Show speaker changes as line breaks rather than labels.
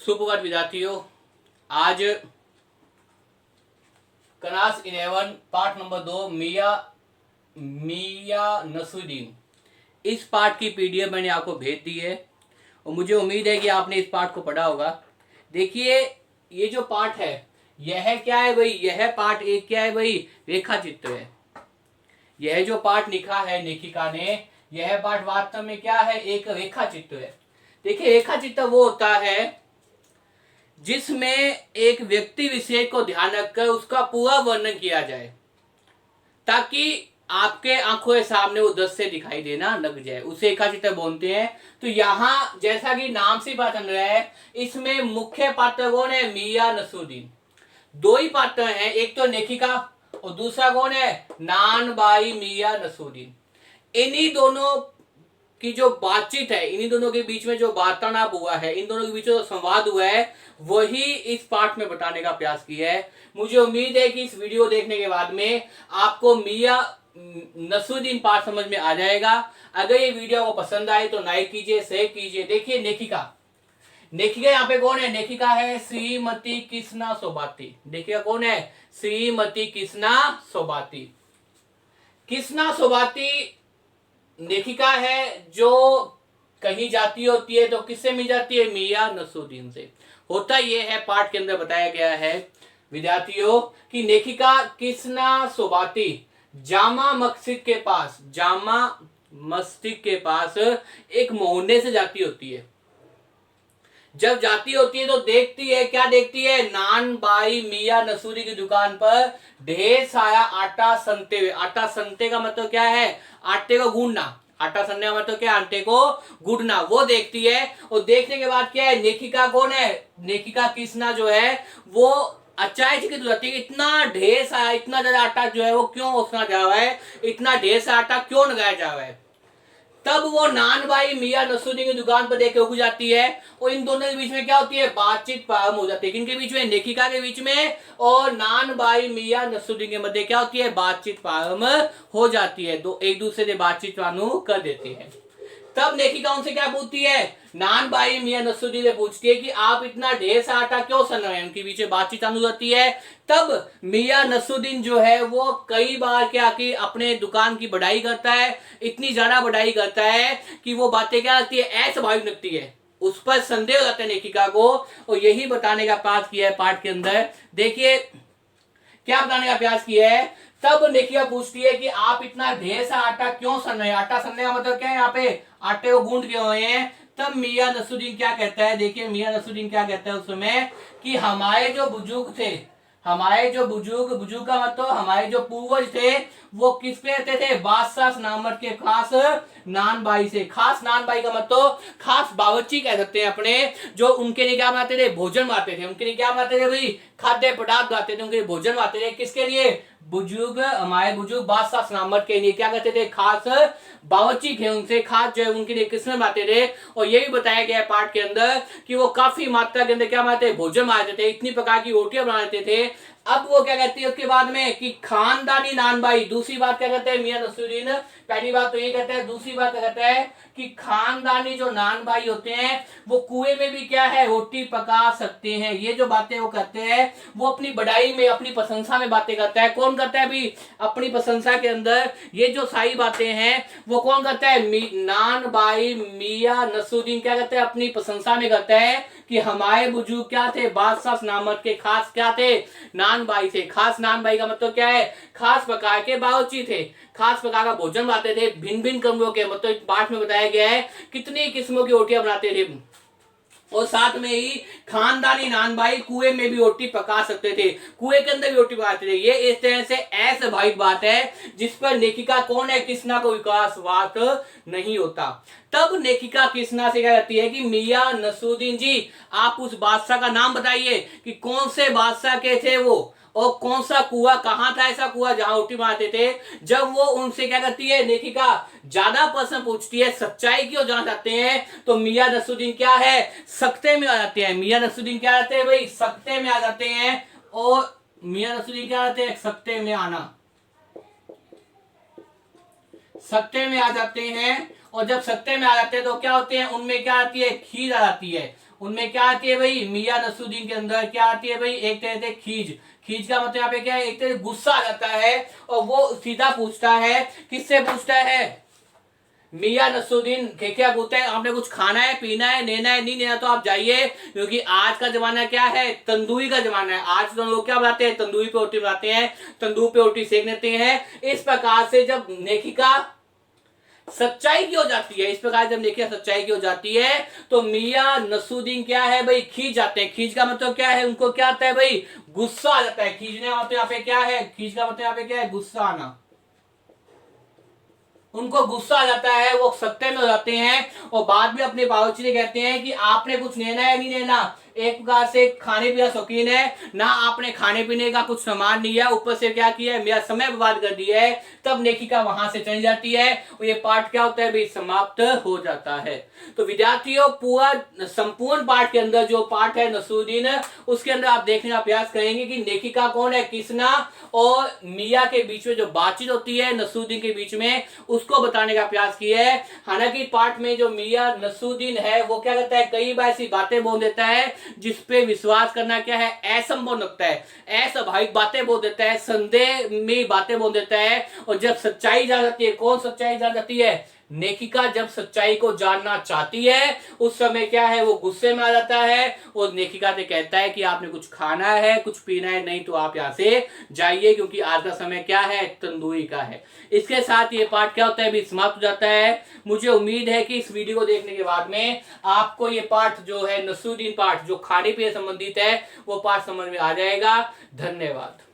सुप्रभात विद्यार्थियों। आज क्लास 11 पाठ नंबर 2 मियां नसरुद्दीन, इस पाठ की पीडीएफ मैंने आपको भेज दी है और मुझे उम्मीद है कि आपने इस पाठ को पढ़ा होगा। देखिए, ये जो पाठ है यह क्या है भाई, यह पाठ एक क्या है भाई, रेखा चित्र है। यह जो पाठ लिखा है लेखिका ने, यह पाठ वास्तव में क्या है, एक रेखा चित्र है। देखिए, रेखा चित्र वो होता है जिसमें एक व्यक्ति विशेष को ध्यान रखकर उसका पूरा वर्णन किया जाए ताकि आपके आंखों के सामने वो दृश्य दिखाई देना लग जाए, उसे रेखा चित्र बोलते हैं। तो यहाँ जैसा कि नाम से पता चल रहा है, इसमें मुख्य पात्र कौन है, मियां नसरुद्दीन। दो ही पात्र हैं, एक तो लेखिका और दूसरा कौन है, नानबाई मियां नसरुद्दीन। इन्हीं दोनों की जो बातचीत है, इन्हीं दोनों के बीच में जो वार्तालाप हुआ है, इन दोनों के बीच में जो संवाद हुआ है, वही इस पाठ में बताने का प्रयास किया है। मुझे उम्मीद है कि इस वीडियो देखने के बाद में आपको मियां नसरुद्दीन पाठ समझ में आ जाएगा। अगर ये वीडियो को पसंद आए तो लाइक कीजिए, शेयर कीजिए। देखिए, लेखिका यहाँ पे कौन है, लेखिका है श्रीमती कृष्णा सोबाती। लेखिका कौन है, श्रीमती कृष्णा सोबाती। कृष्णा सोबाती लेखिका है जो कहीं जाती होती है तो किससे मिल जाती है, मियां नसरुद्दीन से। होता यह है, पाठ के अंदर बताया गया है विद्यार्थियों कि लेखिका कृष्णा सोबाती जामा मस्जिद के पास एक मोहल्ले से जाती होती है। जब जाती होती है तो देखती है, क्या देखती है, नानबाई मियां नसरुद्दीन की दुकान पर ढेर सारा आटा सनते हुए। आटा सनते का मतलब क्या है, आटे को गूंदना। आटा सनने का मतलब क्या, आटे को गूंदना। वो देखती है और देखने के बाद क्या है, लेखिका कौन है, लेखिका कृष्णा जो है वो अचानक जाती है, इतना ढेर सारा, इतना ज्यादा आटा जो है वो क्यों उसना जा रहा है, इतना ढेर सारा आटा क्यों लगाया जा रहा है। तब वो नानबाई मियां नसरुद्दीन की दुकान पर देखे रुक जाती है और इन दोनों के बीच में क्या होती है, बातचीत प्रारंभ हो जाती है। किनके बीच में, लेखिका के बीच में और नानबाई मियां नसरुद्दीन के मध्य क्या होती है, बातचीत प्रारंभ हो जाती है। दो एक दूसरे से बातचीत प्रारंभ कर देती है। तब लेखिका उनसे क्या पूछती है, नानबाई मियां नसरुद्दीन से पूछती है कि आप इतना ढेर सा आटा क्यों सन रहे हैं। उनके बीच बातचीत चालू होती है। तब मियां नसरुद्दीन जो है वो कई बार क्या कि अपने दुकान की बढ़ाई करता है, इतनी ज्यादा बढ़ाई करता है कि वो बातें क्या लगती है, अस्वाभाविक लगती है। उस पर संदेह हो जाता है लेखिका को और यही बताने का प्रयास किया है पाठ के अंदर। देखिए, क्या बताने का प्रयास किया है। तब लेखिका पूछती है कि आप इतना ढेर सा आटा क्यों सन रहे हैं। आटा सनने का मतलब क्या है, यहाँ पे आटे को गूंद के हुए हैं। तब मियां नसरुद्दीन क्या कहता है, देखिए मियां नसरुद्दीन क्या कहता है उस समय कि हमारे जो बुजुर्ग थे, बुजुर्ग का मतलब हमारे जो पूर्वज थे, वो किस पे रहते थे, बादशाह नामक के खास नानबाई से। खास नानबाई का मतलब खास बावर्ची कह सकते हैं अपने, जो उनके लिए क्या बनाते थे, भोजन बनाते थे। उनके लिए क्या बनाते थे भाई, खाद्य पदार्थ बनाते थे, उनके लिए भोजन बनाते थे। किसके लिए, हमारे बुजुर्ग बादशाह नामक के लिए क्या करते थे, खास बावर्ची थे, उनसे खास जो है उनके लिए किसमें बनाते थे। और ये भी बताया गया है पाठ के अंदर कि वो काफी मात्रा के अंदर क्या बनाते थे, भोजन बनाते थे, इतनी प्रकार की रोटियां बनाते थे। अब वो क्या कहती है उसके बाद में कि खानदानी नानबाई। दूसरी बात क्या कहते हैं मियां नसरुद्दीन, पहली बात तो ये कहता है, दूसरी बात क्या कहता है कि खानदानी जो नानबाई होते हैं वो कुएं में भी क्या है, रोटी पका सकते हैं। ये जो बातें वो कहते हैं वो अपनी बढ़ाई में, अपनी प्रशंसा में बातें करता है। कौन करता है भी, अपनी प्रशंसा के अंदर ये जो सारी बातें हैं वो कौन करता है, नानबाई मियां नसरुद्दीन क्या करता है, अपनी प्रशंसा में करता है कि हमारे बुजुर्ग क्या थे, बादशाह नामक के खास क्या थे, नानबाई थे। खास नानबाई का मतलब क्या है, खास प्रकार के बावर्ची थे, खास प्रकार का भोजन बनाते थे, भिन्न भिन्न कमरों के, मतलब पाठ में बताया गया है कितनी किस्मों की रोटियां बनाते थे। और साथ में ही खानदानी नानबाई कुएं में भी रोटी पका सकते थे, कुएं के अंदर भी रोटी पकाते थे। ये इस तरह से अस्वाभाविक बात है जिस पर लेखिका कौन है, कृष्णा को विश्वास नहीं होता। तब लेखिका कृष्णा से क्या कहती है कि मियां नसरुद्दीन जी, आप उस बादशाह का नाम बताइए कि कौन से बादशाह के थे वो, और कौन सा कुआं, कहां था ऐसा कुआं जहां रोटी बनाते थे। जब वो उनसे क्या करती है, लेखिका ज्यादा प्रश्न पूछती है, सच्चाई की ओर जाना चाहते हैं, तो मियां नसरुद्दीन क्या है, सख्ते में आ जाते हैं। मियां नसरुद्दीन क्या आते हैं भाई, सख्ते में आ जाते हैं। और मियां नसरुद्दीन क्या आते हैं, सख्ते में आना, सख्ते में आ जाते हैं। और जब सत्ते में आ जाते हैं तो क्या होते हैं, उनमें क्या आती है, खीर आ जाती है। उनमें क्या आती है भाई, मियां नसरुद्दीन के अंदर क्या आती है भाई, एक तरह से खीज। खीज का मतलब यहाँ पे क्या है, एक तरह से गुस्सा आ जाता है और वो सीधा पूछता है, किससे पूछता है, मियां नसरुद्दीन के क्या पूछता है, आपने कुछ खाना है, पीना है, लेना है, नहीं लेना तो आप जाइए, क्योंकि आज का जमाना क्या है, तंदूरी का जमाना है। आज तो लोग क्या बनाते हैं, तंदूरी पे रोटी बनाते हैं, तंदूर पे रोटी सेक लेते हैं। इस प्रकार से जब नेकिका सच्चाई की हो जाती है, इस प्रकार जब नेकिका सच्चाई की हो जाती है, तो मियां नसरुद्दीन क्या है भाई, खींच जाते हैं। खींच का मतलब क्या है, उनको क्या आता है भाई, गुस्सा आ जाता है। खींचने का मतलब यहाँ पे क्या है, खींच का मतलब यहाँ पे क्या है, गुस्सा आना। उनको गुस्सा आ जाता है, वो सत्ते में हो जाते हैं और बाद में अपने बावर्ची से कहते हैं कि आपने कुछ लेना है, नहीं लेना। एक प्रकार से खाने पीने शौकीन है ना, आपने खाने पीने का कुछ सामान नहीं है, ऊपर से क्या किया है, मेरा समय बर्बाद कर दिया है। तब नेकिका वहां से चली जाती है और ये पाठ क्या होता है भाई, समाप्त हो जाता है। तो विद्यार्थियों, पूरा संपूर्ण पाठ के अंदर जो पाठ है नसरुद्दीन, उसके अंदर आप देखने का प्रयास करेंगे कि नेकिका कौन है, कृष्णा और मिया के बीच में जो बातचीत होती है नसरुद्दीन के बीच में, उसको बताने का प्रयास किया है। हालांकि पाठ में जो मिया नसरुद्दीन है वो क्या करता है, कई बार ऐसी बातें बोल देता है जिसपे विश्वास करना क्या है, असंभव लगता है। अस्वाभाविक बातें बोल देता है, संदेह में बातें बोल देता है। और जब सच्चाई जान जाती है, कौन सच्चाई जान जाती है, नेकिका जब सच्चाई को जानना चाहती है, उस समय क्या है, वो गुस्से में आ जाता है और नेकिका से कहता है कि आपने कुछ खाना है, कुछ पीना है, नहीं तो आप यहाँ से जाइए, क्योंकि आज का समय क्या है, तंदूरी का है। इसके साथ ये पाठ क्या होता है अभी समाप्त हो जाता है। मुझे उम्मीद है कि इस वीडियो को देखने के बाद में आपको ये पाठ जो है नसरुद्दीन पाठ, जो खाने पीने संबंधित है, वो पाठ समझ में आ जाएगा। धन्यवाद।